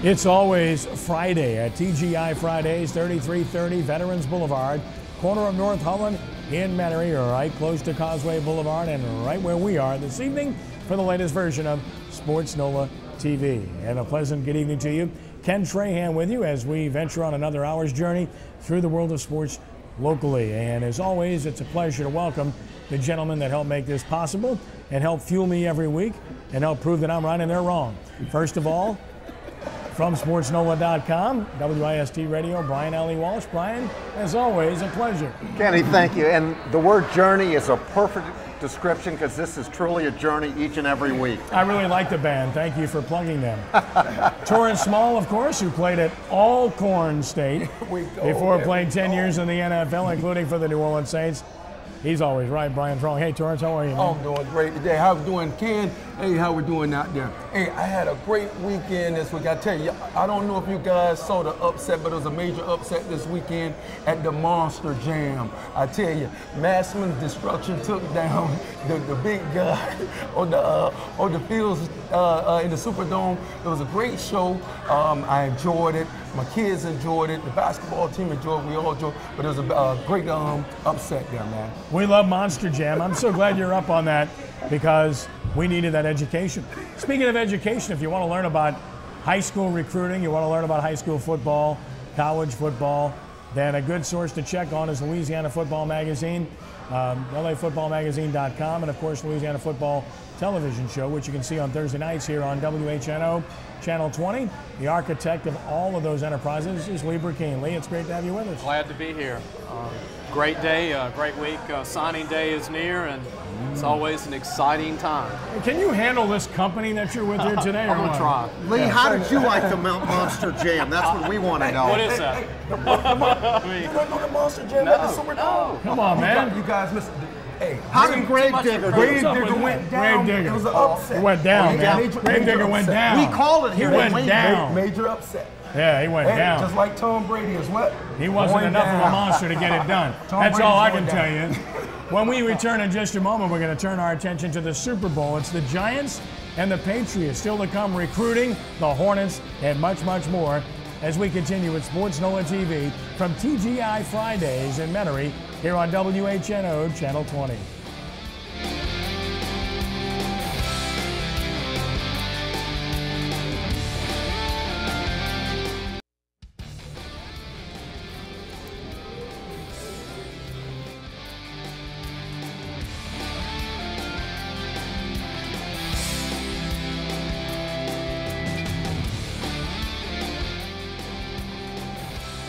It's always Friday at TGI Fridays, 3330 Veterans Boulevard, corner of North Holland in Metairie, right close to Causeway Boulevard and right where we are this evening for the latest version of SportsNOLA-TV. And a pleasant good evening to you. Ken Trahan with you as we venture on another hour's journey through the world of sports locally. And as always, it's a pleasure to welcome the gentlemen that help make this possible and help fuel me every week and help prove that I'm right and they're wrong. First of all, from SportsNOLA.com, WIST Radio, Brian Alle-Walsh. Brian, as always, a pleasure. Kenny, thank you. And the word journey is a perfect description because this is truly a journey each and every week. I really like the band. Thank you for plugging them. Torrance Small, of course, who played at Alcorn State before playing 10 years in the NFL, including for the New Orleans Saints. He's always right. Brian's wrong. Hey, Torrance, how are you, man? Oh, I'm doing great today. How we doing, Ken? Hey, how we doing out there? Hey, I had a great weekend this week. I tell you, I don't know if you guys saw the upset, but it was a major upset this weekend at the Monster Jam. I tell you, Massman Destruction took down the big guy on the fields in the Superdome. It was a great show. I enjoyed it. My kids enjoyed it. The basketball team enjoyed it. We all enjoyed it. But it was a great upset there, man. We love Monster Jam. I'm so glad you're up on that because we needed that education. Speaking of education, if you want to learn about high school recruiting, you want to learn about high school football, college football, then a good source to check on is Louisiana Football Magazine, LAFootballMagazine.com, and of course Louisiana Football Television Show, which you can see on Thursday nights here on WHNO Channel 20. The architect of all of those enterprises is Lee Burkeen. Lee, it's great to have you with us. Glad to be here. Great day, great week. Signing day is near, and it's always an exciting time. Can you handle this company that you're with here today? I'm going to try. Lee, how did you like the Mount Monster Jam? That's what we want to know. What is that? You don't know the Monster Jam at the Superdome? Come on, man. You guys missed. Hey, How did Gravedigger went down. Gravedigger. It was an upset. It went down, man. Gravedigger went down. We call it here. He went down. Major upset. Yeah, he went down. Just like Tom Brady as well. He wasn't enough of a monster to get it done. That's all I can tell you. When we return in just a moment, we're going to turn our attention to the Super Bowl. It's the Giants and the Patriots still to come, recruiting, the Hornets, and much, much more as we continue with SportsNOLA-TV from TGI Fridays in Metairie here on WHNO Channel 20.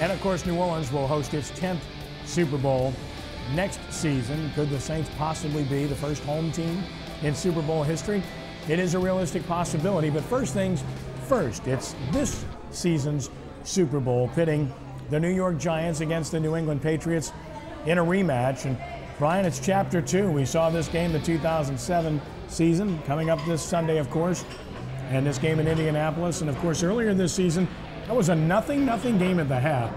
And of course, New Orleans will host its 10th Super Bowl next season. Could the Saints possibly be the first home team in Super Bowl history? It is a realistic possibility, but first things first, it's this season's Super Bowl, pitting the New York Giants against the New England Patriots in a rematch. And Brian, it's Chapter 2. We saw this game the 2007 season, coming up this Sunday, of course, and this game in Indianapolis. And of course, earlier this season, that was a nothing game at the half,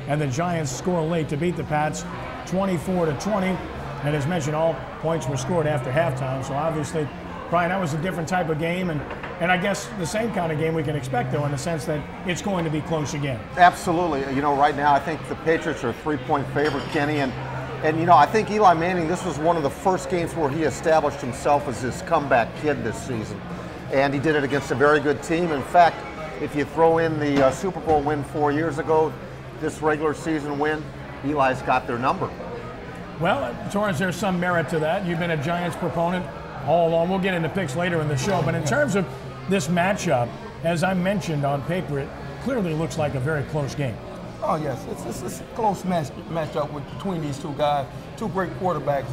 and the Giants score late to beat the Pats 24-20. And as mentioned, all points were scored after halftime. So obviously, Brian, that was a different type of game, and I guess the same kind of game we can expect, though, in the sense that it's going to be close again. Absolutely. You know, right now I think the Patriots are a 3-point favorite, Kenny, and you know, I think Eli Manning, this was one of the first games where he established himself as this comeback kid this season, and he did it against a very good team. In fact, if you throw in the Super Bowl win 4 years ago, this regular season win, Eli's got their number. Well, Torrance, there's some merit to that. You've been a Giants proponent all along. We'll get into picks later in the show. But in terms of this matchup, as I mentioned on paper, it clearly looks like a very close game. Oh, yes. It's a close matchup between these two guys. Two great quarterbacks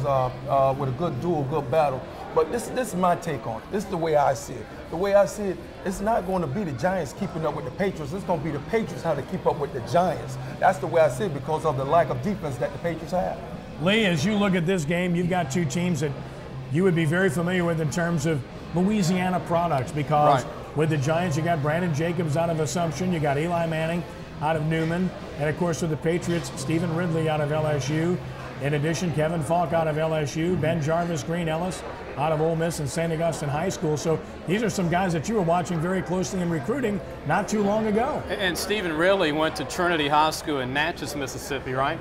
with a good duel, good battle. But this is my take on it. This is the way I see it. The way I see it, it's not going to be the Giants keeping up with the Patriots. It's going to be the Patriots how to keep up with the Giants. That's the way I see it because of the lack of defense that the Patriots have. Lee, as you look at this game, you've got two teams that you would be very familiar with in terms of Louisiana products because with the Giants, you got Brandon Jacobs out of Assumption, you got Eli Manning out of Newman, and of course with the Patriots, Stephen Ridley out of LSU. In addition, Kevin Falk out of LSU, Ben Jarvis, Green Ellis out of Ole Miss and St. Augustine High School. So these are some guys that you were watching very closely in recruiting not too long ago. And Stephen Ridley went to Trinity High School in Natchez, Mississippi, right?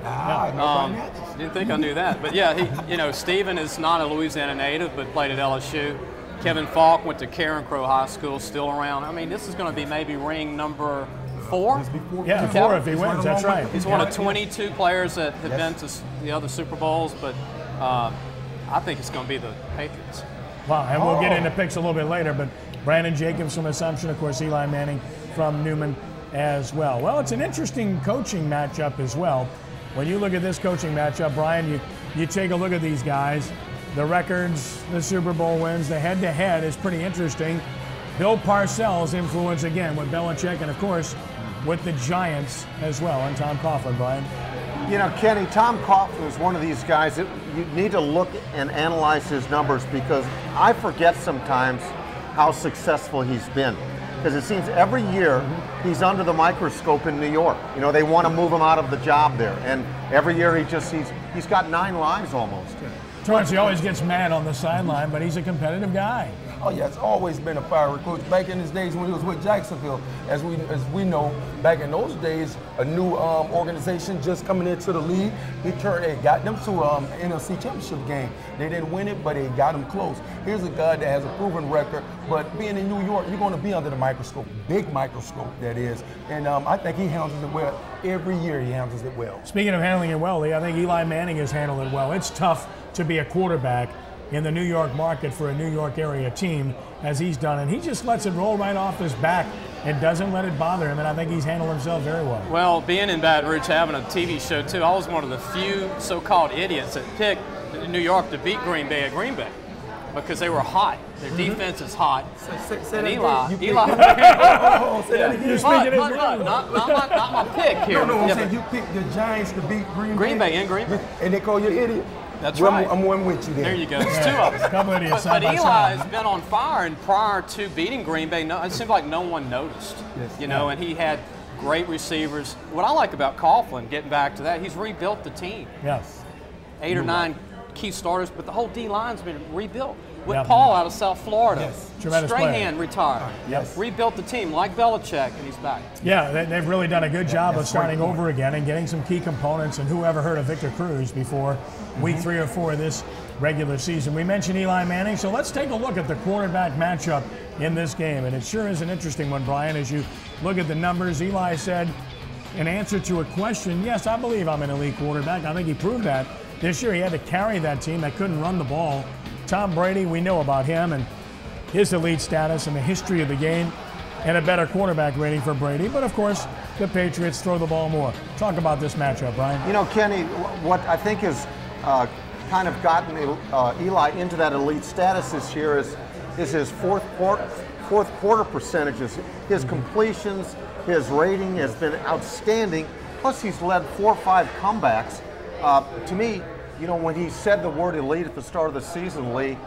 Didn't think I knew that. But yeah, Stephen is not a Louisiana native, but played at LSU. Kevin Falk went to Karen Crow High School, still around. I mean, this is going to be maybe ring number 4? Yeah, 4 if he wins, that's right. He's one of 22 players that have been to the other Super Bowls, but I think it's going to be the Patriots. Wow, and we'll get into picks a little bit later, but Brandon Jacobs from Assumption, of course, Eli Manning from Newman as well. Well, it's an interesting coaching matchup as well. When you look at this coaching matchup, Brian, you take a look at these guys, the records, the Super Bowl wins, the head-to-head is pretty interesting. Bill Parcells' influence again with Belichick and, of course, with the Giants as well, and Tom Coughlin, Brian. You know, Kenny, Tom Coughlin is one of these guys that you need to look and analyze his numbers, because I forget sometimes how successful he's been. Because it seems every year he's under the microscope in New York. You know, they want to move him out of the job there. And every year he's got 9 lives almost. Torrance, he always gets mad on the sideline, but he's a competitive guy. Oh yeah, it's always been a fiery coach. Back in his days when he was with Jacksonville, as we know, back in those days, a new organization just coming into the league, they got them to NFC Championship game. They didn't win it, but they got them close. Here's a guy that has a proven record, but being in New York, you're going to be under the microscope, big microscope that is. And I think he handles it well. Every year he handles it well. Speaking of handling it well, Lee, I think Eli Manning has handled it well. It's tough to be a quarterback in the New York market for a New York area team as he's done, and he just lets it roll right off his back and doesn't let it bother him, and I think he's handled himself very well. Well, being in Baton Rouge, having a TV show too, I was one of the few so-called idiots that picked New York to beat Green Bay at Green Bay because they were hot. Their defense is hot. And Eli. Not my pick here. No, I'm saying you picked the Giants to beat Green Bay in Green Bay. And they call you an idiot. That's right. I'm one with you there. There you go. It's 2 of us. But Eli has been on fire, and prior to beating Green Bay, it seemed like no one noticed. And he had great receivers. What I like about Coughlin, getting back to that, he's rebuilt the team. Yes. 8 or 9 key starters, but the whole D-line's been rebuilt. With Paul out of South Florida. Tremendous Strahan player. Retired. Rebuilt the team like Belichick, and he's back. Yeah, they've really done a good job of starting over again and getting some key components. And who ever heard of Victor Cruz before week 3 or 4 of this regular season? We mentioned Eli Manning, so let's take a look at the quarterback matchup in this game. And it sure is an interesting one, Brian, as you look at the numbers. Eli said, in answer to a question, yes, I believe I'm an elite quarterback. I think he proved that. This year he had to carry that team that couldn't run the ball. Tom Brady, we know about him and his elite status and the history of the game, and a better quarterback rating for Brady. But, of course, the Patriots throw the ball more. Talk about this matchup, Brian. You know, Kenny, what I think has kind of gotten Eli into that elite status this year is his fourth quarter percentages. His completions, his rating has been outstanding. Plus, he's led 4 or 5 comebacks. To me, you know, when he said the word elite at the start of the season, Lee,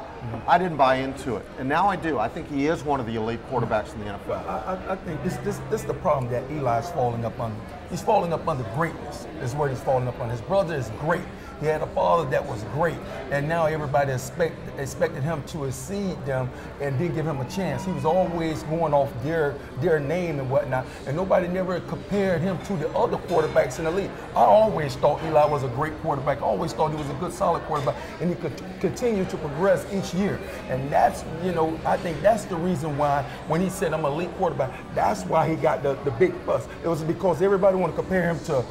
I didn't buy into it. And now I do. I think he is one of the elite quarterbacks in the NFL. I think this is the problem that Eli's falling up under. He's falling up under greatness is where he's falling up under. His brother is great. He had a father that was great, and now everybody expected him to exceed them and didn't give him a chance. He was always going off their name and whatnot, and nobody never compared him to the other quarterbacks in the league. I always thought Eli was a great quarterback. I always thought he was a good, solid quarterback, and he could continue to progress each year. And that's, you know, I think that's the reason why when he said I'm an elite quarterback, that's why he got the big fuss. It was because everybody wanted to compare him to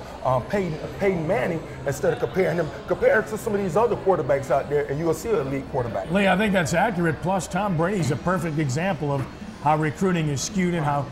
Peyton Manning instead of comparing him. Compare it to some of these other quarterbacks out there, and you will see an elite quarterback. Lee, I think that's accurate. Plus, Tom Brady's a perfect example of how recruiting is skewed and how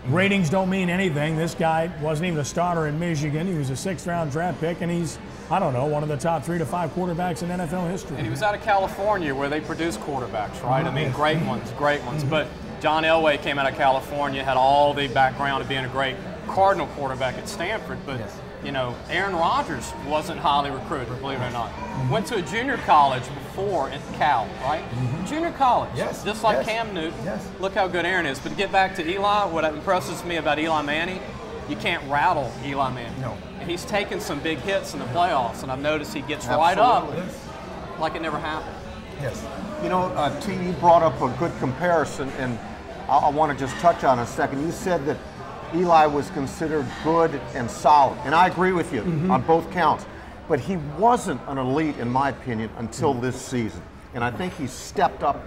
ratings don't mean anything. This guy wasn't even a starter in Michigan. He was a 6th-round draft pick, and he's, I don't know, one of the top 3 to 5 quarterbacks in NFL history. And he was out of California where they produce quarterbacks, right? I mean, great ones. But John Elway came out of California, had all the background of being a great Cardinal quarterback at Stanford, but you know, Aaron Rodgers wasn't highly recruited, believe it or not. Went to a junior college before at Cal, right? Junior college, just like Cam Newton. Look how good Aaron is. But to get back to Eli, what impresses me about Eli Manning, you can't rattle Eli Manning. No. And he's taken some big hits in the playoffs, and I've noticed he gets right up like it never happened. Yes. You know, T, you brought up a good comparison, and I want to just touch on it a second. You said that Eli was considered good and solid, and I agree with you on both counts. But he wasn't an elite, in my opinion, until this season. And I think he stepped up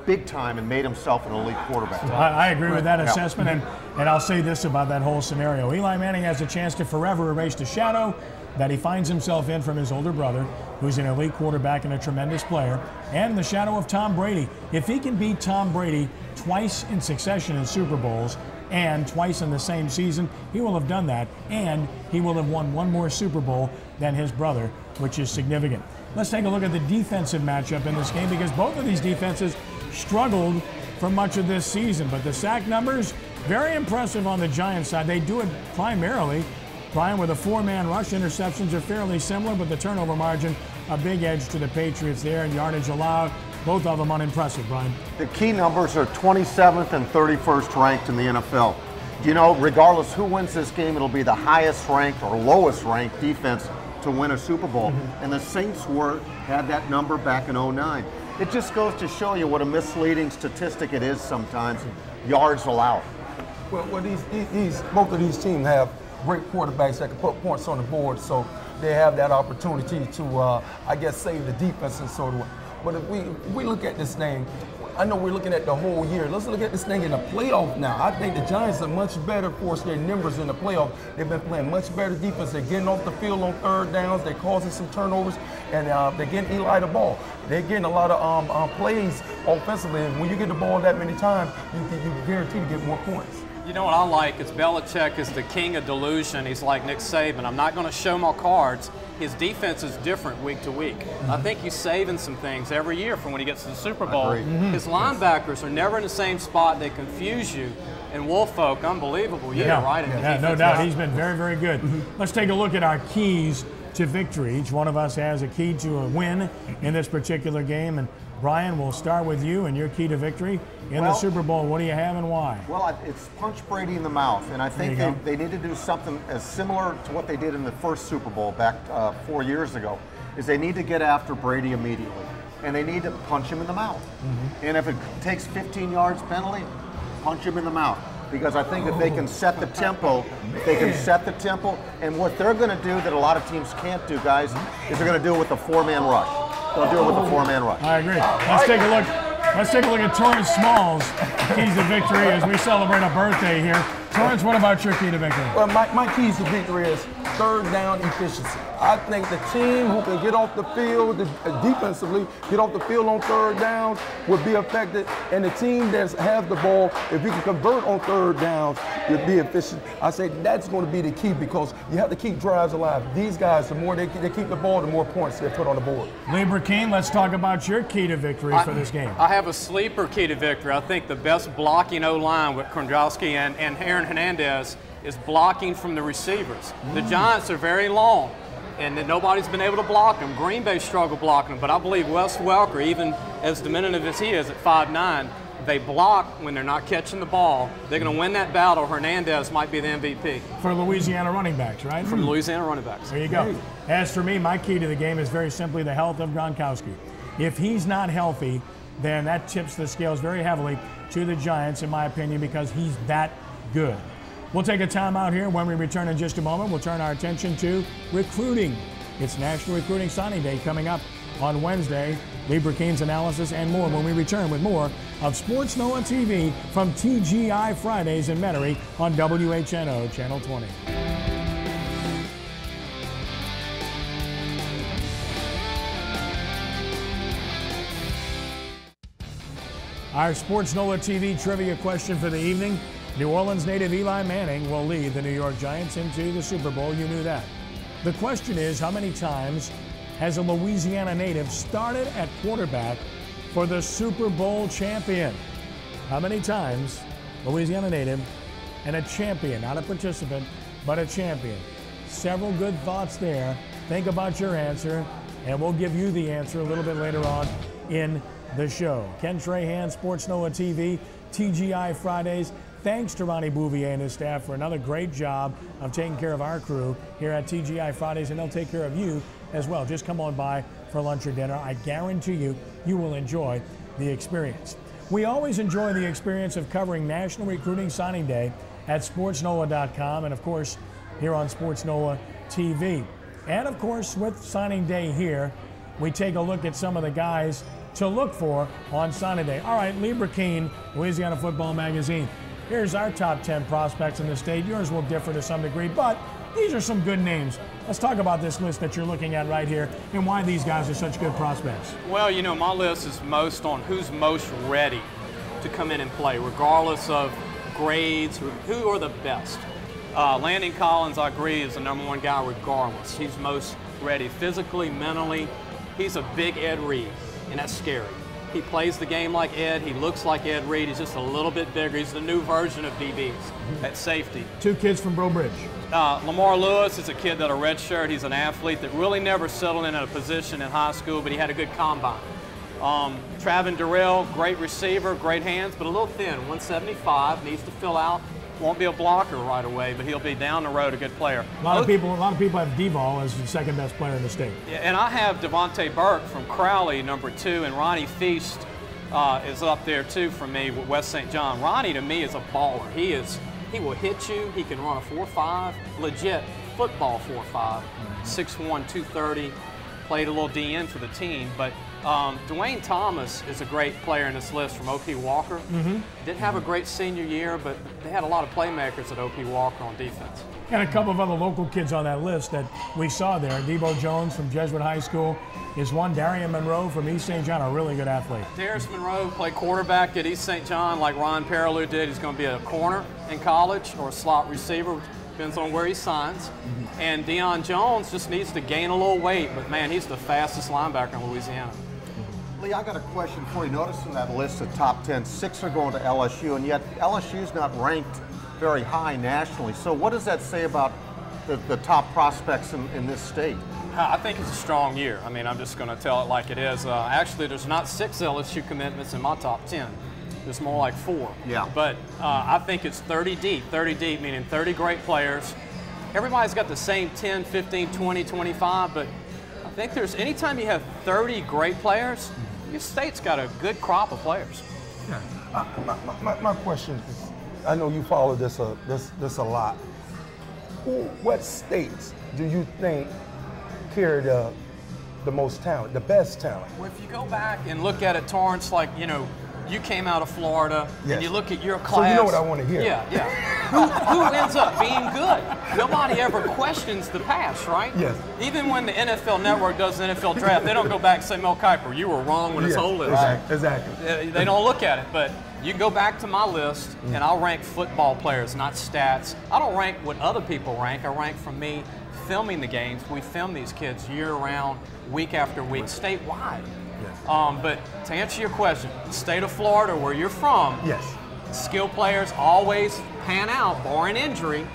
big time and made himself an elite quarterback. I agree with that assessment, and I'll say this about that whole scenario. Eli Manning has a chance to forever erase the shadow that he finds himself in from his older brother, who's an elite quarterback and a tremendous player, and the shadow of Tom Brady. If he can beat Tom Brady twice in succession in Super Bowls and twice in the same season, he will have done that, and he will have won one more Super Bowl than his brother, which is significant. Let's take a look at the defensive matchup in this game, because both of these defenses struggled for much of this season, but the sack numbers, very impressive on the Giants side. They do it primarily, Brian, with a four-man rush. Interceptions are fairly similar, but the turnover margin, a big edge to the Patriots there, and yardage allowed, both of them unimpressive, Brian. The key numbers are 27th and 31st ranked in the NFL. You know, regardless who wins this game, it'll be the highest ranked or lowest ranked defense to win a Super Bowl. And the Saints had that number back in 09. It just goes to show you what a misleading statistic it is sometimes, yards allowed. Well, both of these teams have great quarterbacks that can put points on the board, so they have that opportunity to, I guess, save the defense and sort of. But if we look at this thing, I know we're looking at the whole year. Let's look at this thing in the playoff now. I think the Giants are much better for their numbers in the playoff. They've been playing much better defense. They're getting off the field on third downs. They're causing some turnovers, and they're getting Eli the ball. They're getting a lot of plays offensively. And when you get the ball that many times, you guarantee to get more points. You know what I like is Belichick is the king of delusion. He's like Nick Saban. I'm not going to show my cards. His defense is different week to week. I think he's saving some things every year from when he gets to the Super Bowl. His linebackers are never in the same spot. They confuse you. And Wolfolk, unbelievable year, right? Yeah, no doubt. He's been very, very good. Let's take a look at our keys to victory. Each one of us has a key to a win in this particular game. And Brian, we'll start with you and your key to victory in the Super Bowl. What do you have and why? Well, it's punch Brady in the mouth, and I think they need to do something as similar to what they did in the first Super Bowl back 4 years ago, is they need to get after Brady immediately, and they need to punch him in the mouth. And if it takes 15 yards penalty, punch him in the mouth. Because I think if they can set the tempo, and what they're going to do that a lot of teams can't do, guys, is they're going to do it with the four-man rush. They'll do it with the four-man rush. I agree. Let's take a look. Let's take a look at Torrance Small's keys to victory as we celebrate a birthday here. Torrance, what about your key to victory? Well, my keys to victory is third down efficiency. I think the team who can get off the field defensively, get off the field on third down, will be affected. And the team that has the ball, if you can convert on third downs, you'll be efficient. I say that's going to be the key, because you have to keep drives alive. These guys, the more they keep the ball, the more points they put on the board. Lee Burkeen, let's talk about your key to victory for this game. I have a sleeper key to victory. I think the best blocking O-line with Krondowski and Aaron Hernandez is blocking from the receivers. The Giants are very long, and nobody's been able to block them. Green Bay struggled blocking them, but I believe Wes Welker, even as diminutive as he is at 5'9", they block when they're not catching the ball. They're going to win that battle. Hernandez might be the MVP. For Louisiana running backs, right? From Louisiana running backs. There you go. As for me, my key to the game is very simply the health of Gronkowski. If he's not healthy, then that tips the scales very heavily to the Giants, in my opinion, because he's that good. We'll take a timeout here. When we return in just a moment, we'll turn our attention to recruiting. It's National Recruiting Signing Day coming up on Wednesday. Lee Burkeen's analysis and more when we return with more of Sports NOLA TV from TGI Fridays in Metairie on WHNO Channel 20. Our Sports NOLA TV trivia question for the evening. New Orleans native Eli Manning will lead the New York Giants into the Super Bowl. You knew that. The question is, how many times has a Louisiana native started at quarterback for the Super Bowl champion? How many times, Louisiana native and a champion, not a participant, but a champion? Several good thoughts there. Think about your answer, and we'll give you the answer a little bit later on in the show. Ken Trahan, Sports NOLA TV, TGI Fridays. Thanks to Ronnie Bouvier and his staff for another great job of taking care of our crew here at TGI Fridays, and they'll take care of you as well. Just come on by, for lunch or dinner. I guarantee you, you will enjoy the experience. We always enjoy the experience of covering National Recruiting Signing Day at SportsNOLA.com and, of course, here on SportsNOLA-TV. And, of course, with signing day here, we take a look at some of the guys to look for on signing day. All right, Lee Burkeen, Louisiana Football Magazine. Here's our top 10 prospects in the state. Yours will differ to some degree, but these are some good names. Let's talk about this list that you're looking at right here and why these guys are such good prospects. Well, you know, my list is most on who's most ready to come in and play, regardless of grades, who are the best. Landon Collins, I agree, is the #1 guy regardless. He's most ready physically, mentally. He's a big Ed Reed, and that's scary. He plays the game like Ed. He looks like Ed Reed. He's just a little bit bigger. He's the new version of DBs at safety. 2 kids from Breaux Bridge. Lamar Lewis is a kid that a redshirt. He's an athlete that really never settled in a position in high school, but he had a good combine. Trahan Durrell, great receiver, great hands, but a little thin, 175, needs to fill out. Won't be a blocker right away, but he'll be down the road a good player. A lot of people have Devol as the second best player in the state. Yeah, and I have Devontae Burke from Crowley, #2, and Ronnie Feast is up there too for me with West St. John. Ronnie to me is a baller. He will hit you. He can run a 4.5, legit football 4.5, 6'1", 230. Played a little DN for the team, but Dwayne Thomas is a great player in this list from O.P. Walker. Didn't have a great senior year, but they had a lot of playmakers at O.P. Walker on defense. And a couple of other local kids on that list that we saw there. Debo Jones from Jesuit High School is one. Darian Monroe from East St. John, a really good athlete. Darius Monroe played quarterback at East St. John like Ron Perilou did. He's going to be a corner in college or a slot receiver. Depends on where he signs. And Deion Jones just needs to gain a little weight, but man, he's the fastest linebacker in Louisiana. Lee, I got a question for you. Notice in that list of top 10, 6 are going to LSU, and yet LSU's not ranked very high nationally. So what does that say about the top prospects in this state? I think it's a strong year. I mean, I'm just going to tell it like it is. Actually, there's not 6 LSU commitments in my top 10. It's more like 4. Yeah. But I think it's 30 deep. 30 deep, meaning 30 great players. Everybody's got the same 10, 15, 20, 25, but I think there's, anytime you have 30 great players, your state's got a good crop of players. Yeah. My question is, I know you follow this a lot. What states do you think carry the most talent, the best talent? Well, if you go back and look at it, Torrance, like, you know, you came out of Florida, and you look at your class. So you know what I want to hear. Yeah, yeah. who ends up being good? Nobody ever questions the past, right? Yes. Even when the NFL Network does the NFL draft, they don't go back and say, Mel Kiper, you were wrong with this whole list. Exactly. They don't look at it, but you can go back to my list, and I'll rank football players, not stats. I don't rank what other people rank. I rank from me filming the games. We film these kids year-round, week after week, statewide. Yes. But to answer your question, the state of Florida, where you're from, yes, skill players always pan out, barring injury.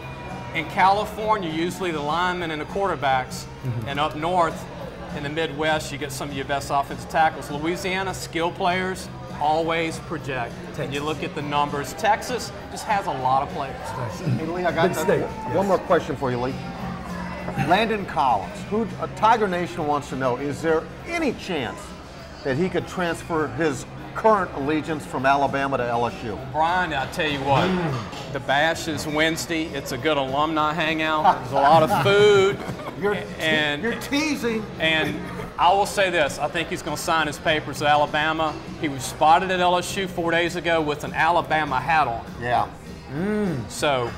In California, usually the linemen and the quarterbacks, and up north in the Midwest, you get some of your best offensive tackles. Louisiana, skill players always project. And you look at the numbers. Texas just has a lot of players. Hey, Lee, I got one more question for you, Lee. Landon Collins, who Tiger Nation wants to know, is there any chance that he could transfer his current allegiance from Alabama to LSU? Brian, I tell you what, the bash is Wednesday. It's a good alumni hangout. There's a lot of food. You're teasing. And I will say this, I think he's going to sign his papers at Alabama. He was spotted at LSU 4 days ago with an Alabama hat on. Yeah. So,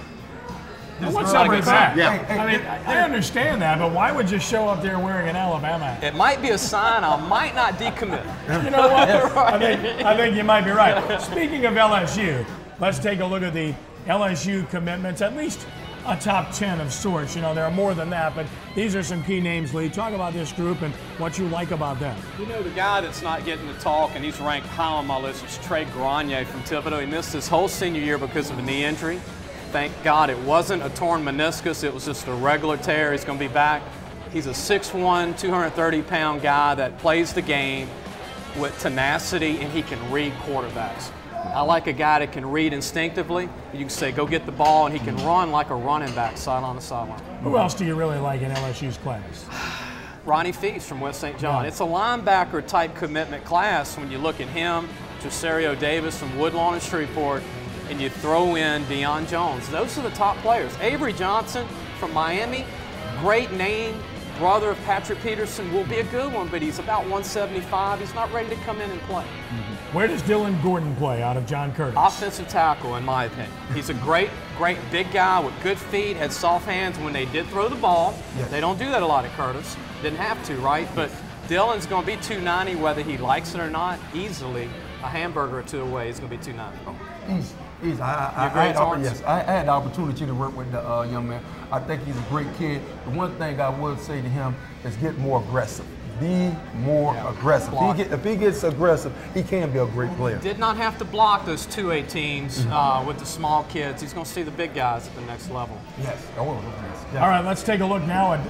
what's up with that? Yeah. I mean, I understand that, but why would you show up there wearing an Alabama hat? it might be a sign I might not decommit. You know what? I think you might be right. Speaking of LSU, let's take a look at the LSU commitments, at least a top 10 of sorts. You know, there are more than that, but these are some key names, Lee. Talk about this group and what you like about them. You know, the guy that's not getting to talk, and he's ranked high on my list, is Trey Grenier from Thibodeau. He missed his whole senior year because of a knee injury. Thank God it wasn't a torn meniscus. It was just a regular tear. He's going to be back. He's a 6'1", 230-pound guy that plays the game with tenacity, and he can read quarterbacks. I like a guy that can read instinctively. You can say, go get the ball, and he can run like a running back, sideline to sideline. Who else do you really like in LSU's class? Ronnie Feast from West St. John. Yeah. It's a linebacker type commitment class when you look at him, Tresario Davis from Woodlawn and Shreveport, and you throw in Deion Jones. Those are the top players. Avery Johnson from Miami, great name, brother of Patrick Peterson, will be a good one, but he's about 175. He's not ready to come in and play. Where does Dylan Gordon play out of John Curtis? Offensive tackle, in my opinion. He's a great big guy with good feet, had soft hands when they did throw the ball. Yes. They don't do that a lot at Curtis. Didn't have to, right? But Dylan's going to be 290 whether he likes it or not. Easily, a hamburger or two away, he's going to be 290. Easy. I had the opportunity to work with the young man. I think he's a great kid. The one thing I would say to him is get more aggressive. Be more aggressive. If he gets aggressive, he can be a great player. Did not have to block those 218s with the small kids. He's going to see the big guys at the next level. Yes. All right, let's take a look now at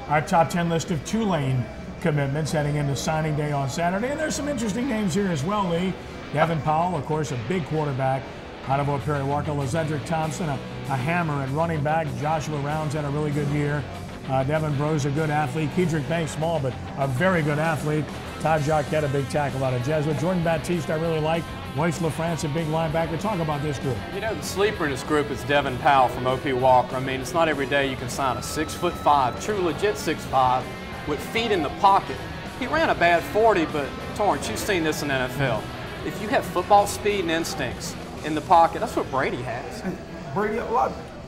our top 10 list of Tulane commitments heading into signing day on Saturday. And there's some interesting names here as well, Lee. Devin Powell, of course, a big quarterback out of Perry Walker. Lezedrick Thompson, a hammer at running back. Joshua Rounds had a really good year. Devin Brose, a good athlete. Kedrick Banks, small, but a very good athlete. Todd Jacquet, a big tackle out of Jesuit. Jordan Baptiste, I really like. Royce LaFrance, a big linebacker. Talk about this group. You know, the sleeper in this group is Devin Powell from O.P. Walker. I mean, it's not every day you can sign a 6'5", true legit 6'5", with feet in the pocket. He ran a bad 40, but Torrance, you've seen this in the NFL. If you have football speed and instincts in the pocket, that's what Brady has. Brady,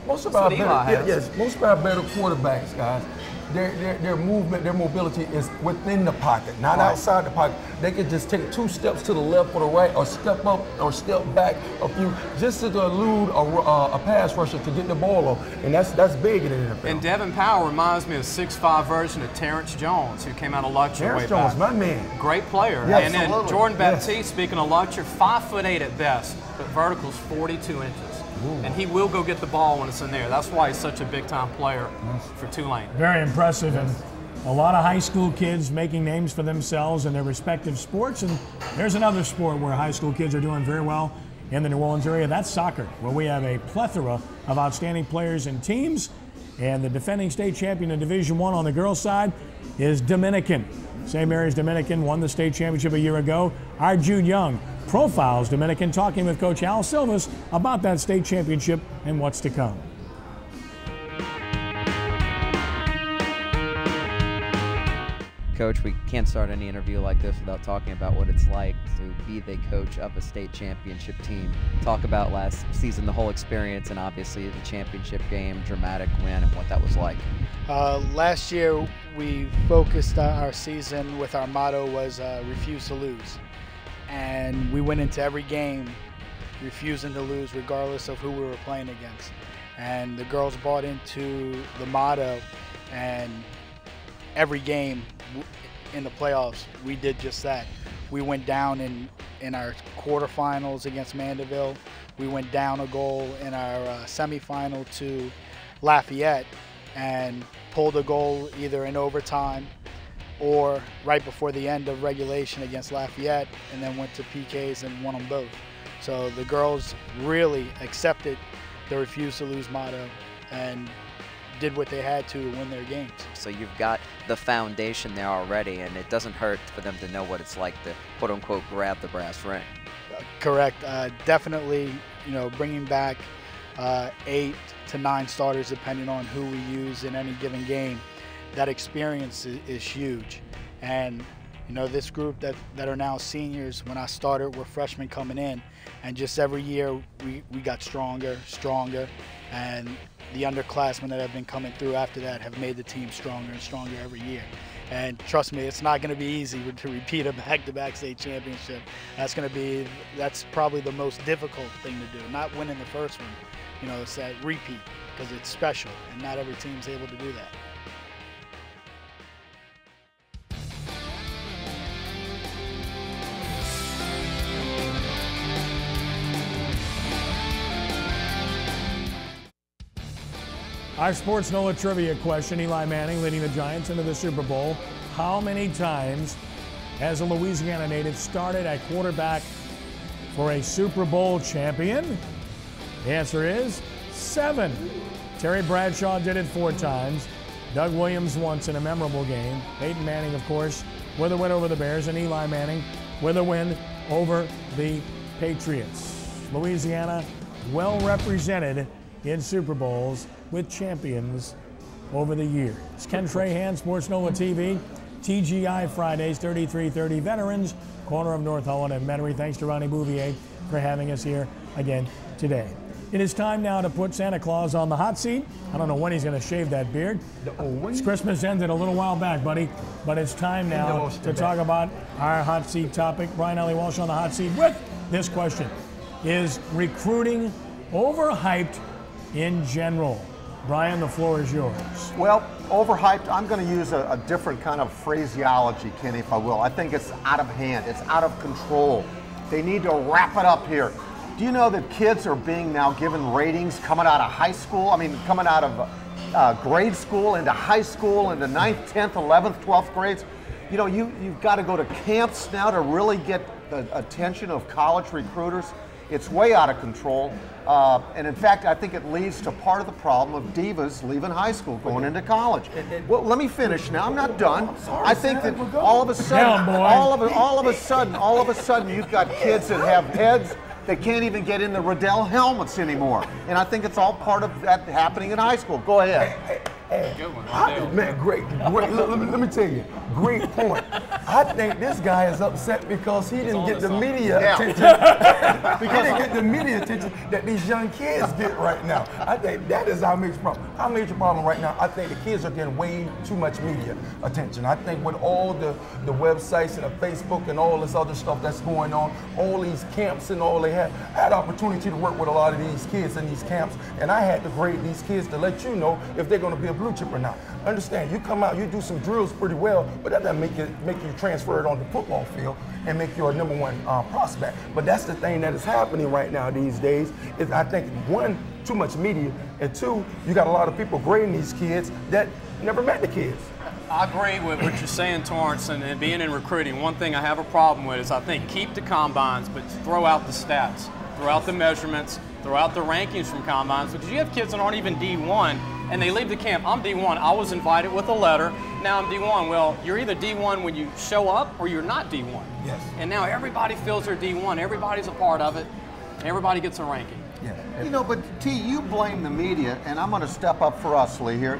most of our better quarterbacks, guys, their movement, their mobility is within the pocket, not outside the pocket. They can just take 2 steps to the left or the right, or step up or step back a few, just to elude a pass rusher to get the ball off, and that's big in the NFL. And Devin Powell reminds me of a 6'5" version of Terrence Jones, who came out of Lutcher way back. Terrence Jones, my man. Great player. Yeah, and then Jordan Baptiste, speaking of Lutcher, 5'8" at best, but vertical's 42 inches. Ooh. And he will go get the ball when it's in there. That's why he's such a big-time player for Tulane. Very impressive. And a lot of high school kids making names for themselves in their respective sports. And there's another sport where high school kids are doing very well in the New Orleans area. That's soccer, where we have a plethora of outstanding players and teams. And the defending state champion in Division I on the girls' side is Dominican. St. Mary's Dominican won the state championship a year ago. Our Jude Young profiles Dominican, talking with Coach Al Silvas about that state championship and what's to come. Coach, we can't start any interview like this without talking about what it's like to be the coach of a state championship team. Talk about last season, the whole experience, and obviously the championship game, dramatic win, and what that was like. Last year, we focused our season with our motto was refuse to lose. And we went into every game refusing to lose regardless of who we were playing against. And the girls bought into the motto, and every game in the playoffs, we did just that. We went down in our quarterfinals against Mandeville. We went down a goal in our semifinal to Lafayette and pulled a goal either in overtime or right before the end of regulation against Lafayette, and then went to PKs and won them both. So the girls really accepted the refuse to lose motto and did what they had to win their games. So you've got the foundation there already, and it doesn't hurt for them to know what it's like to quote unquote grab the brass ring. Correct. Definitely, you know, bringing back 8 to 9 starters depending on who we use in any given game. That experience is huge. And you know, this group that are now seniors, when I started, were freshmen coming in, and just every year we got stronger, and the underclassmen that have been coming through after that have made the team stronger and stronger every year. And trust me, it's not going to be easy to repeat a back-to-back state championship. That's probably the most difficult thing to do, not winning the first one. You know, it's that repeat, because it's special, and not every team's able to do that. Our Sports NOLA trivia question: Eli Manning leading the Giants into the Super Bowl. How many times has a Louisiana native started at quarterback for a Super Bowl champion? The answer is 7. Terry Bradshaw did it 4 times. Doug Williams once in a memorable game. Peyton Manning, of course, with a win over the Bears, and Eli Manning with a win over the Patriots. Louisiana well represented in Super Bowls with champions over the years. Ken Trahan, SportsNOLAtv, TGI Fridays, 3330 Veterans, corner of North Holland and Metairie. Thanks to Ronnie Bouvier for having us here again today. It is time now to put Santa Claus on the hot seat. I don't know when he's going to shave that beard. Christmas ended a little while back, buddy, but it's time now to talk about our hot seat topic. Brian Alle-Walsh on the hot seat with this question. Is recruiting overhyped in general? Brian, the floor is yours. Well, overhyped, I'm going to use a different kind of phraseology, Kenny, if I will. I think it's out of hand. It's out of control. They need to wrap it up here. Do you know that kids are being now given ratings coming out of high school? I mean, coming out of grade school into high school, into 9th, 10th, 11th, 12th grades. You know, you've got to go to camps now to really get the attention of college recruiters. It's way out of control. And in fact, I think it leads to part of the problem of divas leaving high school, going into college. Well, let me finish now. I'm not done. I think that all of a sudden, you've got kids that have heads that can't even get in the Riddell helmets anymore. And I think it's all part of that happening in high school. Go ahead. Man, great. Let me tell you, great point. I think this guy is upset because he didn't get the media attention. He didn't get the media attention that these young kids get right now. I think that is our major problem. Our major problem right now, I think the kids are getting way too much media attention. I think with all the websites and the Facebook and all this other stuff that's going on, all these camps and all they have, I had opportunity to work with a lot of these kids in these camps, and I had to grade these kids to let you know if they're going to be a blue chip or not. Understand, you come out, you do some drills pretty well, but that doesn't make you transfer it on the football field and make you a #1 prospect. But that's the thing that is happening right now these days. Is I think one, too much media, and two, you got a lot of people grading these kids that never met the kids. I agree with what you're saying, Torrance, and being in recruiting. One thing I have a problem with is I think keep the combines, but throw out the stats, throw out the measurements, throw out the rankings from combines, because you have kids that aren't even D1, and they leave the camp. I'm D1. I was invited with a letter. Now I'm D1. Well, you're either D1 when you show up or you're not D1. Yes. And now everybody feels they're D1. Everybody's a part of it. Everybody gets a ranking. Yeah. You know, but T, you blame the media, and I'm going to step up for us, Lee, here.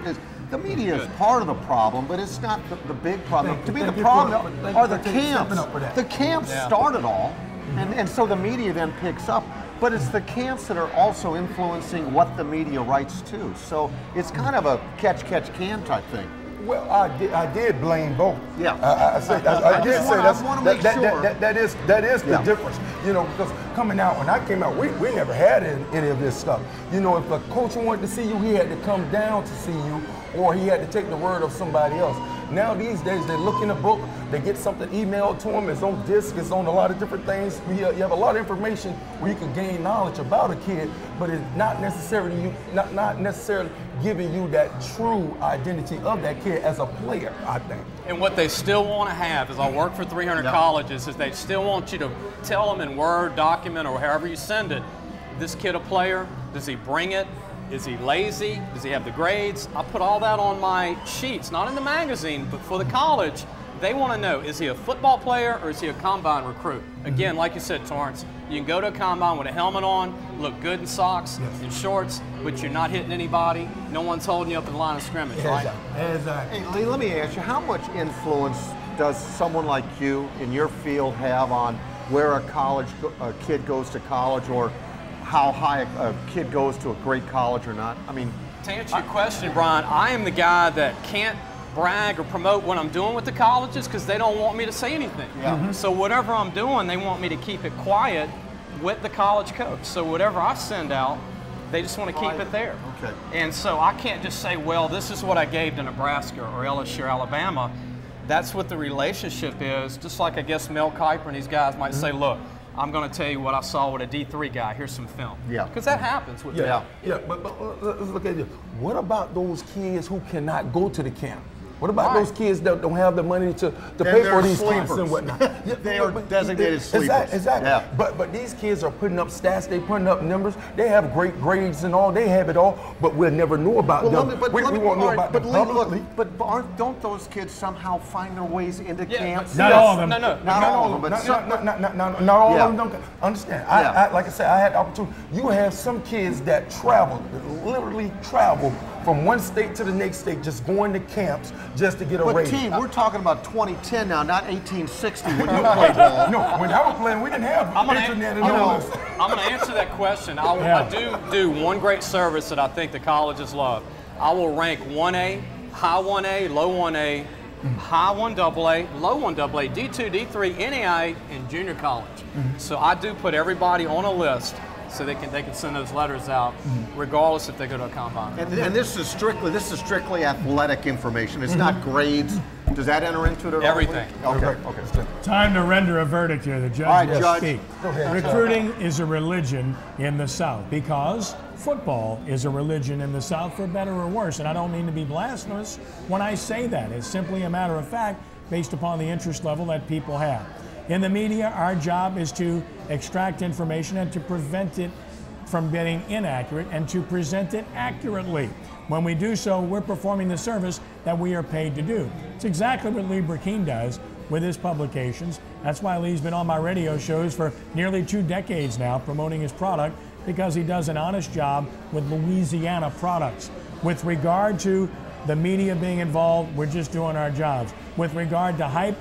The media is part of the problem, but it's not the big problem. To me, the problem are the camps. The camps start it all, and so the media then picks up. But it's the camps that are also influencing what the media writes too. So it's kind of a catch-can type thing. Well, I did blame both. Yeah. I did say that is the difference. You know, because coming out, when I came out, we never had any of this stuff. You know, if a coach wanted to see you, he had to come down to see you, or he had to take the word of somebody else. Now these days, they look in a book, they get something emailed to them, it's on disc, it's on a lot of different things. You have a lot of information where you can gain knowledge about a kid, but it's not necessarily giving you that true identity of that kid as a player, I think. And what they still want to have, as I work for 300 colleges, is they still want you to tell them in Word, document, or however you send it, this kid a player, does he bring it? Is he lazy? Does he have the grades? I put all that on my sheets, not in the magazine, but for the college. They want to know, is he a football player or is he a combine recruit? Again, like you said, Torrance, you can go to a combine with a helmet on, look good in socks and shorts, but you're not hitting anybody. No one's holding you up in the line of scrimmage, right? Exactly. Hey, Lee, let me ask you, how much influence does someone like you in your field have on where a kid goes to college, or how high a kid goes to a great college or not? I mean, to answer your question, Brian, I am the guy that can't brag or promote what I'm doing with the colleges because they don't want me to say anything. So whatever I'm doing, they want me to keep it quiet with the college coach. So whatever I send out, they just want to keep it there. Okay. And so I can't just say, well, this is what I gave to Nebraska or LSU or Alabama. That's what the relationship is. Just like I guess Mel Kiper and these guys might say, look, I'm going to tell you what I saw with a D3 guy. Here's some film. Yeah. Because that happens with but let's look at this. What about those kids who cannot go to the camp? What about those kids that don't have the money to pay for these camps and whatnot? They are designated sleepers. Exactly. Yeah. But these kids are putting up stats, they putting up numbers, they have great grades and all, they have it all, but we'll never know about them. We won't know about them publicly. But don't those kids somehow find their ways into camps? Not all of them. Not all of them. Not all of them don't understand. Like I said, I had the opportunity. You have some kids that travel, literally travel from one state to the next state, just going to camps just to get a raise. But team, we're talking about 2010 now, not 1860 when you played ball. No, when I was playing, we didn't have internet and all this. I'm going to answer that question. I do one great service that I think the colleges love. I will rank 1A, high 1A, low 1A, high 1AA, low 1AA, D2, D3, NAI, and junior college. So I do put everybody on a list so they can send those letters out, regardless if they go to a combine. And this is strictly athletic information. It's not grades. Does that enter into it at all? Everything. Okay. Time to render a verdict here. The judge will Judge. speak. Go ahead, Recruiting is a religion in the South because football is a religion in the South, for better or worse. And I don't mean to be blasphemous when I say that. It's simply a matter of fact based upon the interest level that people have. In the media, our job is to extract information and to prevent it from getting inaccurate and to present it accurately. When we do so, we're performing the service that we are paid to do. It's exactly what Lee Burkeen does with his publications. That's why Lee's been on my radio shows for nearly 2 decades now promoting his product, because he does an honest job with Louisiana products. With regard to the media being involved, we're just doing our jobs. With regard to hype,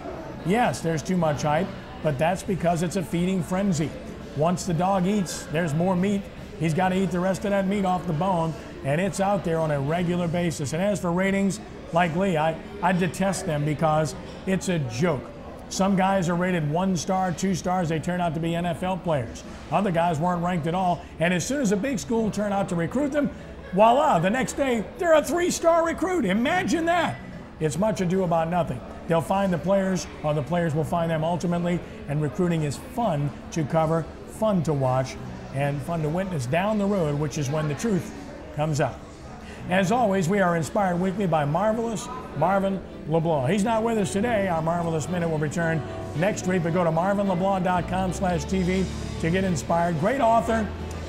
yes, there's too much hype, but that's because it's a feeding frenzy. Once the dog eats, there's more meat. He's got to eat the rest of that meat off the bone, and it's out there on a regular basis. And as for ratings, like Lee, I detest them because it's a joke. Some guys are rated 1 star, 2 stars, they turn out to be NFL players. Other guys weren't ranked at all, and as soon as a big school turned out to recruit them, voila, the next day, they're a 3-star recruit. Imagine that. It's much ado about nothing. They'll find the players, or the players will find them ultimately, and recruiting is fun to cover, fun to watch, and fun to witness down the road, which is when the truth comes out. As always, we are inspired weekly by Marvelous Marvin LeBlanc. He's not with us today. Our Marvelous Minute will return next week, but go to marvinleblanc.com/TV to get inspired. Great author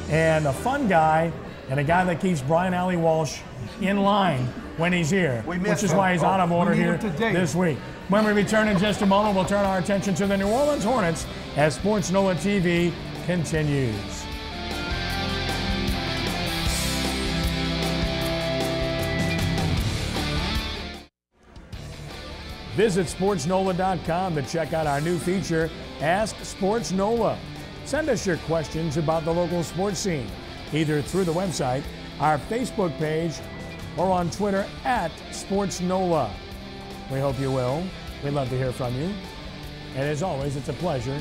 and a fun guy, and a guy that keeps Brian Alle-Walsh in line when he's here, which is why he's out of order here this week. When we return in just a moment, we'll turn our attention to the New Orleans Hornets as SportsNOLA-TV continues. Visit SportsNOLA.com to check out our new feature, Ask Sports NOLA. Send us your questions about the local sports scene, either through the website, our Facebook page, or on Twitter @SportsNOLA. We hope you will. We'd love to hear from you. And as always, it's a pleasure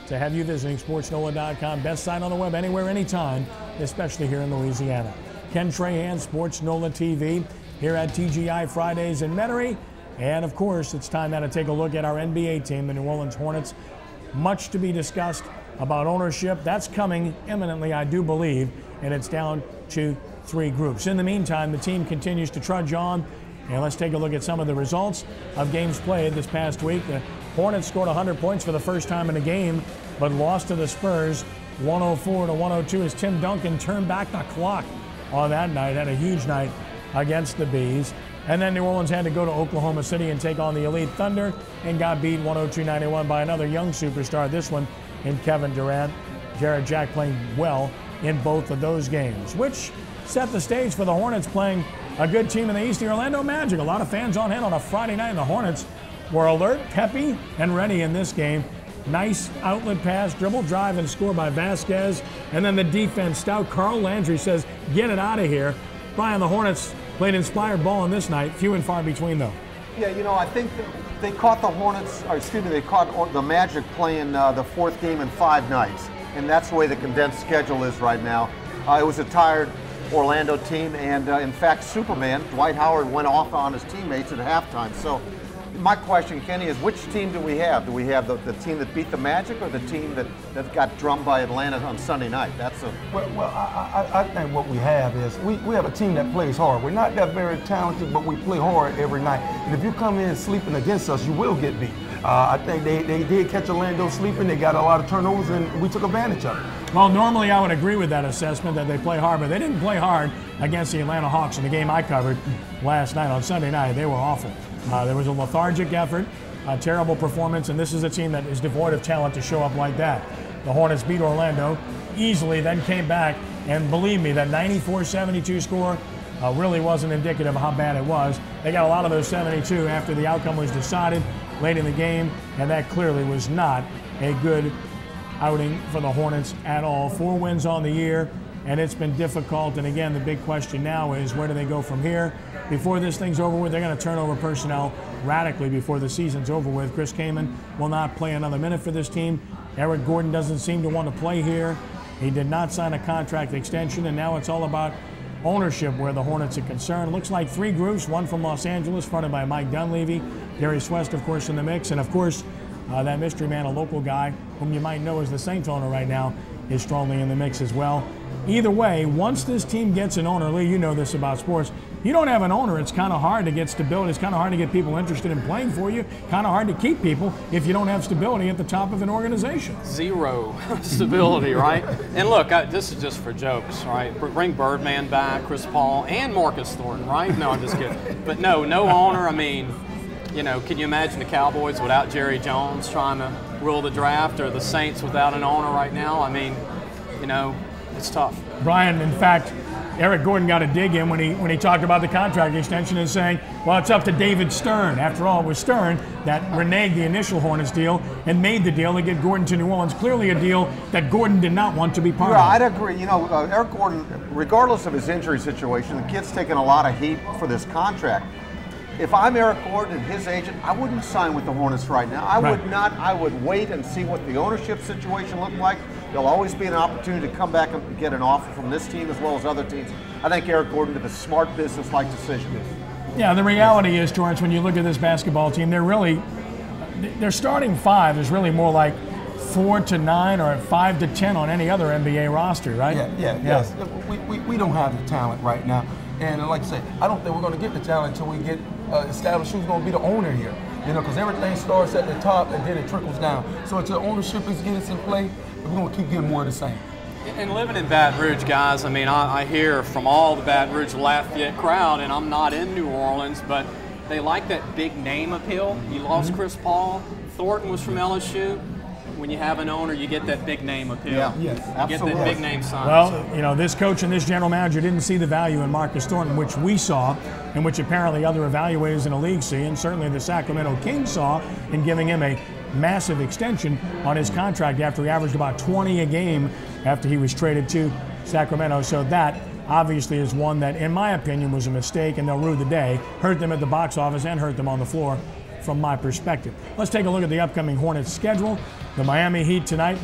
to have you visiting SportsNOLA.com. Best site on the web anywhere, anytime, especially here in Louisiana. Ken Trahan, SportsNOLA-TV, here at TGI Fridays in Metairie. And of course, it's time now to take a look at our NBA team, the New Orleans Hornets. Much to be discussed about ownership. That's coming imminently, I do believe, and it's down to 3 groups. In the meantime, the team continues to trudge on, and let's take a look at some of the results of games played this past week. The Hornets scored 100 points for the first time in a game, but lost to the Spurs 104-102 as Tim Duncan turned back the clock on that night. Had a huge night against the Bees. And then New Orleans had to go to Oklahoma City and take on the Elite Thunder and got beat 102-91 by another young superstar, this one in Kevin Durant. Jarrett Jack playing well in both of those games, which set the stage for the Hornets playing a good team in the East, the Orlando Magic. A lot of fans on hand on a Friday night, and the Hornets were alert, peppy, and ready in this game. Nice outlet pass, dribble, drive, and score by Vasquez. And then the defense, stout Carl Landry says, get it out of here. Brian, the Hornets played inspired ball on this night, few and far between though. Yeah, you know, I think they caught the Hornets, or excuse me, they caught the Magic playing the 4th game in 5 nights. And that's the way the condensed schedule is right now. It was a tired Orlando team, and in fact, Superman, Dwight Howard, went off on his teammates at halftime. So my question, Kenny, is which team do we have? Do we have the team that beat the Magic or the team that got drummed by Atlanta on Sunday night? I think what we have is we have a team that plays hard. We're not that very talented, but we play hard every night. And if you come in sleeping against us, you will get beat. I think they did catch Orlando sleeping. They got a lot of turnovers, and we took advantage of it. Well, normally I would agree with that assessment that they play hard, but they didn't play hard against the Atlanta Hawks in the game I covered last night on Sunday night. They were awful. There was a lethargic effort, a terrible performance, and this is a team that is devoid of talent to show up like that. The Hornets beat Orlando easily, then came back, and believe me, that 94-72 score really wasn't indicative of how bad it was. They got a lot of those 72 after the outcome was decided late in the game, and that clearly was not a good outing for the Hornets at all. 4 wins on the year, and it's been difficult. And again, the big question now is where do they go from here? Before this thing's over with, they're going to turn over personnel radically before the season's over with. Chris Kaman will not play another minute for this team. Eric Gordon doesn't seem to want to play here. He did not sign a contract extension, and now it's all about ownership where the Hornets are concerned. Looks like 3 groups, one from Los Angeles, fronted by Mike Dunleavy, Darius West, of course, in the mix, and of course, that mystery man, a local guy whom you might know is the Saints owner right now, is strongly in the mix as well. Either way, once this team gets an owner, Lee, you know this about sports, you don't have an owner, it's kind of hard to get stability. It's kind of hard to get people interested in playing for you. Kind of hard to keep people if you don't have stability at the top of an organization. Zero stability, right? And look, this is just for jokes, right? Bring Birdman back, Chris Paul, and Marcus Thornton, right? No, I'm just kidding. But no owner. I mean, you know, can you imagine the Cowboys without Jerry Jones trying to rule the draft, or the Saints without an owner right now? I mean, you know, it's tough. Brian, in fact, Eric Gordon got a dig in when he talked about the contract extension and saying, well, it's up to David Stern. After all, it was Stern that reneged the initial Hornets deal and made the deal to get Gordon to New Orleans. Clearly a deal that Gordon did not want to be part of. I'd agree. You know, Eric Gordon, regardless of his injury situation, the kid's taking a lot of heat for this contract. If I'm Eric Gordon and his agent, I wouldn't sign with the Hornets right now. I would not. I would wait and see what the ownership situation looked like. There'll always be an opportunity to come back and get an offer from this team as well as other teams. I think Eric Gordon did a smart business-like decision. Yeah, the reality is, Torrance, when you look at this basketball team, they're starting 5 is really more like 4 to 9 or 5 to 10 on any other NBA roster, right? Yes. We don't have the talent right now. And like I say, I don't think we're going to get the talent until we get established who's going to be the owner here. You know, because everything starts at the top and then it trickles down. So until ownership is getting in play, we're going to keep getting more of the same. And living in Baton Rouge, guys, I mean, I hear from all the Baton Rouge Lafayette crowd, and I'm not in New Orleans, but they like that big name appeal. You lost Chris Paul. Thornton was from LSU. When you have an owner, you get that big name appeal. Yeah, you absolutely. get that big name sign. Well, you know, this coach and this general manager didn't see the value in Marcus Thornton, which we saw, and which apparently other evaluators in the league see, and certainly the Sacramento Kings saw in giving him a massive extension on his contract after he averaged about 20 a game after he was traded to Sacramento. So that obviously is one that, in my opinion, was a mistake, and they'll rue the day, hurt them at the box office and hurt them on the floor from my perspective. Let's take a look at the upcoming Hornets schedule. The Miami Heat tonight,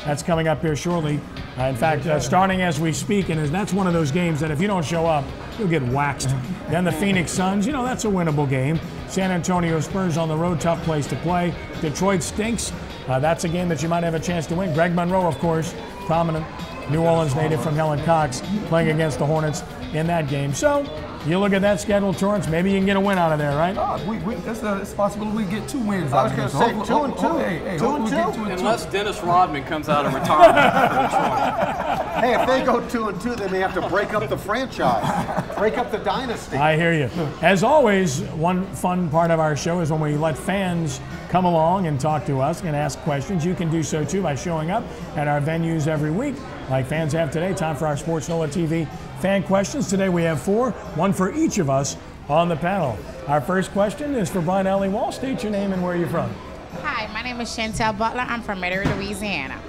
that's coming up here shortly. In fact, starting as we speak, and that's one of those games that if you don't show up, you'll get waxed. Then the Phoenix Suns, you know, that's a winnable game. San Antonio Spurs on the road, tough place to play. Detroit stinks. That's a game that you might have a chance to win. Greg Monroe, of course, prominent New Orleans native from Helen Cox, playing against the Hornets in that game. So you look at that schedule, Torrance, maybe you can get a win out of there, right? It's possible we get 2 wins. I was going to say 2 and 2. 2 and 2. Unless Dennis Rodman comes out of retirement for Detroit. Hey, if they go 2 and 2, they may have to break up the franchise, break up the dynasty. I hear you. As always, one fun part of our show is when we let fans come along and talk to us and ask questions. You can do so too by showing up at our venues every week, like fans have today. Time for our SportsNOLaTv fan questions. Today we have 4, one for each of us on the panel. Our first question is for Brian Alle-Walsh. State your name and where you're from. Hi, my name is Chantel Butler. I'm from Metairie, Louisiana.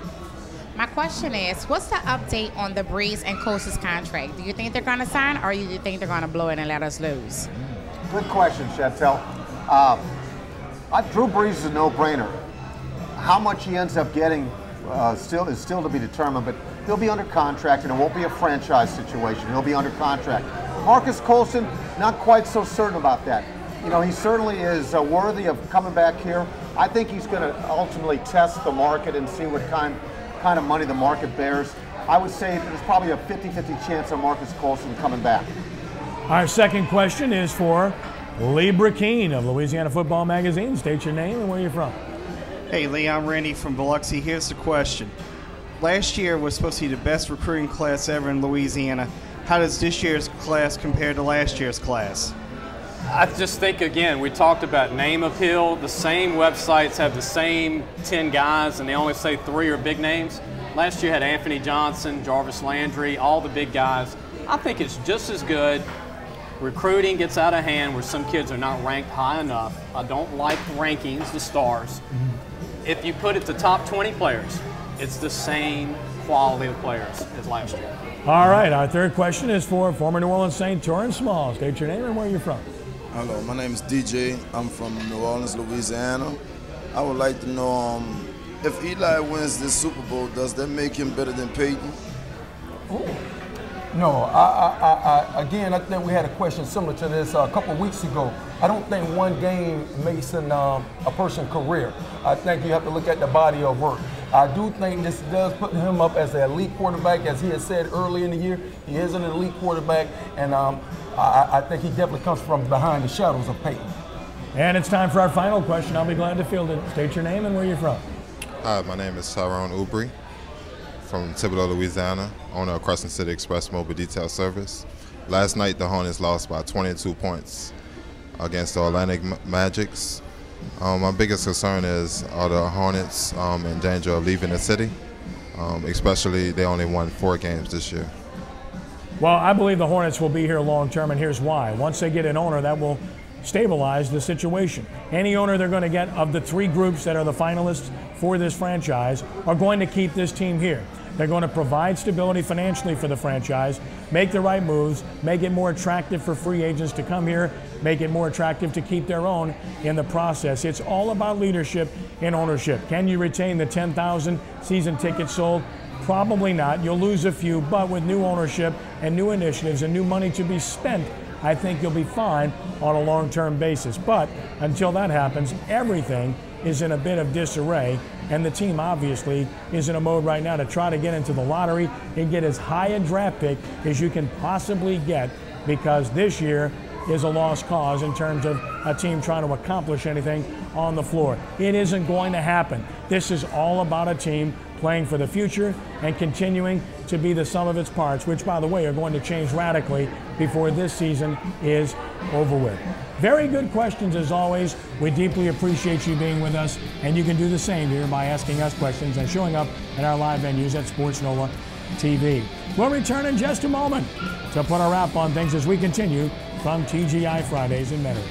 My question is, what's the update on the Breeze and Coast's contract? Do you think they're going to sign, or do you think they're going to blow it and let us lose? Good question, Chantel. Drew Brees is a no-brainer. How much he ends up getting is still to be determined, but he'll be under contract, and it won't be a franchise situation. He'll be under contract. Marcus Colston, not quite so certain about that. you know, he certainly is worthy of coming back here. I think he's going to ultimately test the market and see what kind of money the market bears. I would say there's probably a 50-50 chance of Marcus Colston coming back. Our second question is for Lee Brackeen of Louisiana Football Magazine. State your name and where you're from. Hey Lee, I'm Randy from Biloxi. Here's the question. Last year was supposed to be the best recruiting class ever in Louisiana. How does this year's class compare to last year's class? I just think, again, we talked about name appeal. The same websites have the same 10 guys, and they only say 3 are big names. Last year had Anthony Johnson, Jarvis Landry, all the big guys. I think it's just as good. Recruiting gets out of hand where some kids are not ranked high enough. I don't like rankings, the stars. If you put it to top 20 players, it's the same quality of players as last year. All right, our third question is for former New Orleans Saint Torrance Small. State your name and where you're from. Hello, my name is DJ. I'm from New Orleans, Louisiana. I would like to know if Eli wins this Super Bowl, does that make him better than Peyton? No, again, I think we had a question similar to this a couple of weeks ago. I don't think one game makes a person's career. I think you have to look at the body of work. I do think this does put him up as an elite quarterback, as he had said early in the year. He is an elite quarterback, and I think he definitely comes from behind the shadows of Peyton. And it's time for our final question. I'll be glad to field it. State your name and where you're from. Hi, my name is Tyrone Ubry from Thibodeau, Louisiana, owner of Crescent City Express Mobile Detail Service. Last night, the Hornets lost by 22 points against the Atlantic Magics. My biggest concern is, are the Hornets in danger of leaving the city? Especially, they only won 4 games this year. Well, I believe the Hornets will be here long term, and here's why. Once they get an owner, that will stabilize the situation. Any owner they're going to get of the 3 groups that are the finalists for this franchise are going to keep this team here. They're going to provide stability financially for the franchise, make the right moves, make it more attractive for free agents to come here, make it more attractive to keep their own in the process. It's all about leadership and ownership. Can you retain the 10,000 season tickets sold? Probably not. You'll lose a few, but with new ownership and new initiatives and new money to be spent, I think you'll be fine on a long-term basis. But until that happens, everything is in a bit of disarray, and the team obviously is in a mode right now to try to get into the lottery and get as high a draft pick as you can possibly get, because this year is a lost cause in terms of a team trying to accomplish anything on the floor. It isn't going to happen. This is all about a team playing for the future and continuing to be the sum of its parts, which, by the way, are going to change radically before this season is over with. Very good questions as always. We deeply appreciate you being with us, and you can do the same here by asking us questions and showing up at our live venues at SportsNOLA.tv. We'll return in just a moment to put a wrap on things as we continue from TGI Fridays in Metairie.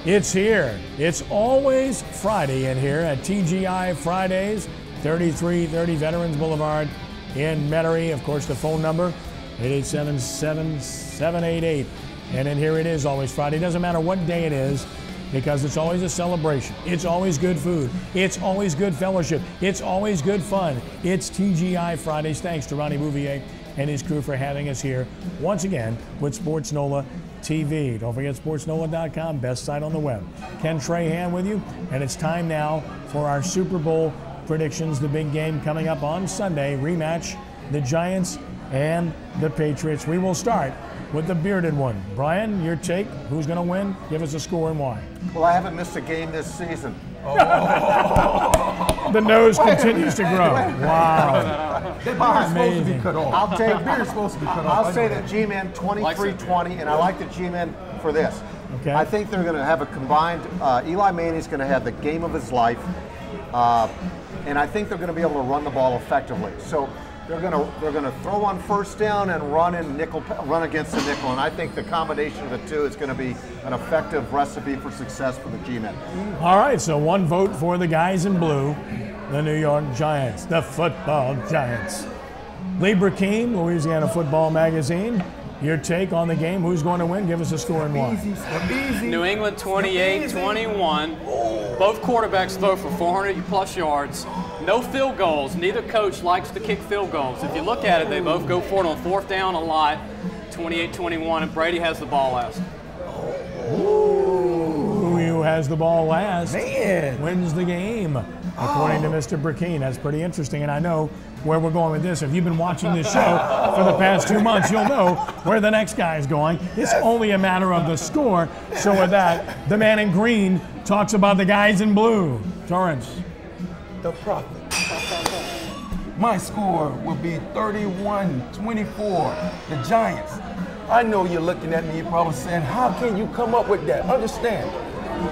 It's here. It's always Friday in here at TGI Fridays, 3330 Veterans Boulevard in Metairie. Of course, the phone number, 887-7788. And then here it is, always Friday. It doesn't matter what day it is, because it's always a celebration. It's always good food. It's always good fellowship. It's always good fun. It's TGI Fridays. Thanks to Ronnie Bouvier and his crew for having us here once again with SportsNOLA.tv. Don't forget SportsNOLA.com, best site on the web. Ken Trahan with you, and it's time now for our Super Bowl predictions. The big game coming up on Sunday, rematch, the Giants and the Patriots. We will start with the bearded one. Brian, your take, who's going to win? Give us a score and why. Well, I haven't missed a game this season. The nose continues to grow. Wow. The beard is supposed to be cut off. I'll take. The beard is supposed to be cut off. I'll say the G-Men 23-20, and I like the G-Men for this. Okay. I think they're going to have a combined. Eli Manning's going to have the game of his life, and I think they're going to be able to run the ball effectively. So they're going to throw on first down and run against the nickel, and I think the combination of the two is going to be an effective recipe for success for the G-Men. All right, so one vote for the guys in blue, the New York Giants, the football Giants. Lee Brackeen, Louisiana Football Magazine, your take on the game. Who's going to win? Give us a score and why. New England 28-21. Both quarterbacks throw for 400-plus yards. No field goals. Neither coach likes to kick field goals. If you look at it, they both go for it on 4th down a lot, 28-21, and Brady has the ball last. Ooh, who has the ball last Man. wins the game, according to Mr. Burkeen. That's pretty interesting, and I know where we're going with this. If you've been watching this show for the past 2 months, you'll know where the next guy is going. It's only a matter of the score. So with that, the man in green talks about the guys in blue. Torrance. The prophet. My score will be 31-24. The Giants. I know you're looking at me, you're probably saying, how can you come up with that? Understand,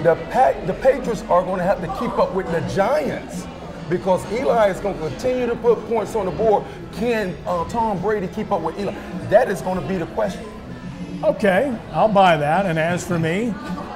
the Patriots are going to have to keep up with the Giants because Eli is going to continue to put points on the board. Can Tom Brady keep up with Eli? That is going to be the question. Okay, I'll buy that. And as for me,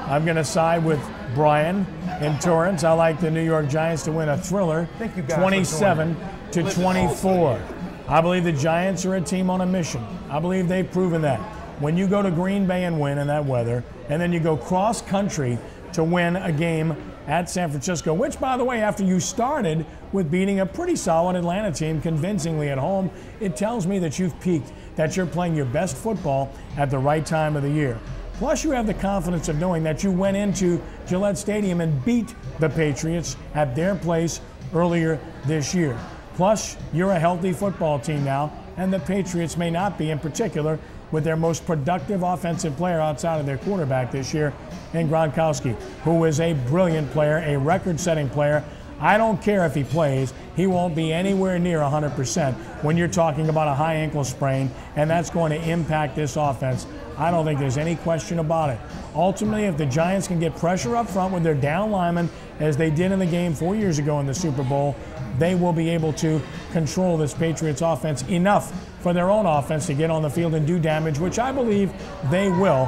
I'm going to side with Brian and Torrance. I like the New York Giants to win a thriller, 27-24. I believe the Giants are a team on a mission. I believe they've proven that. When you go to Green Bay and win in that weather, and then you go cross country to win a game at San Francisco, which, by the way, after you started with beating a pretty solid Atlanta team convincingly at home, it tells me that you've peaked, that you're playing your best football at the right time of the year. Plus, you have the confidence of knowing that you went into Gillette Stadium and beat the Patriots at their place earlier this year. Plus, you're a healthy football team now, and the Patriots may not be, in particular, with their most productive offensive player outside of their quarterback this year, in Gronkowski, who is a brilliant player, a record-setting player. I don't care if he plays, he won't be anywhere near 100% when you're talking about a high ankle sprain, and that's going to impact this offense. I don't think there's any question about it. Ultimately, if the Giants can get pressure up front with their down linemen, as they did in the game 4 years ago in the Super Bowl, they will be able to control this Patriots offense enough for their own offense to get on the field and do damage, which I believe they will.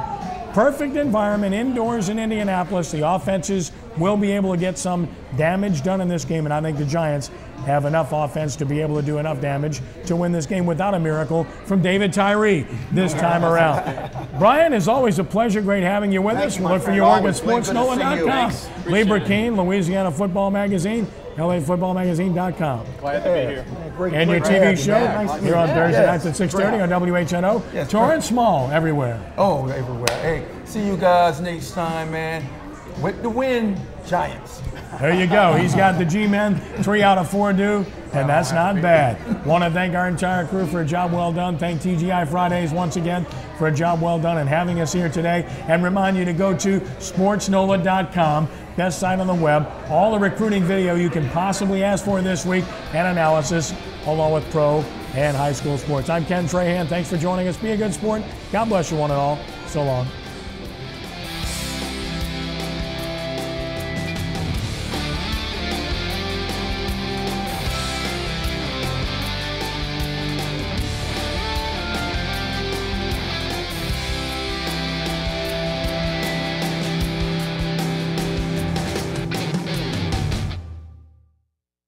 Perfect environment indoors in Indianapolis. The offenses will be able to get some damage done in this game, and I think the Giants have enough offense to be able to do enough damage to win this game without a miracle from David Tyree this time around. Brian, it's always a pleasure. Great having you with us. We'll look for your work at SportsNOLA.com. Lee Burkeen, Louisiana Football Magazine, LAFootballMagazine.com. Glad to be here. And your TV show, you're on Thursday nights at 6:30 on WHNO. Yes, Torrance Small, everywhere. Oh, everywhere. Hey, see you guys next time, man. With the win, Giants. There you go. He's got the G-men, 3 out of 4 do, and that's not bad. Want to thank our entire crew for a job well done. Thank TGI Fridays once again for a job well done and having us here today. And remind you to go to SportsNOLA.com, best site on the web. All the recruiting video you can possibly ask for this week and analysis, along with pro and high school sports. I'm Ken Trahan. Thanks for joining us. Be a good sport. God bless you one and all. So long.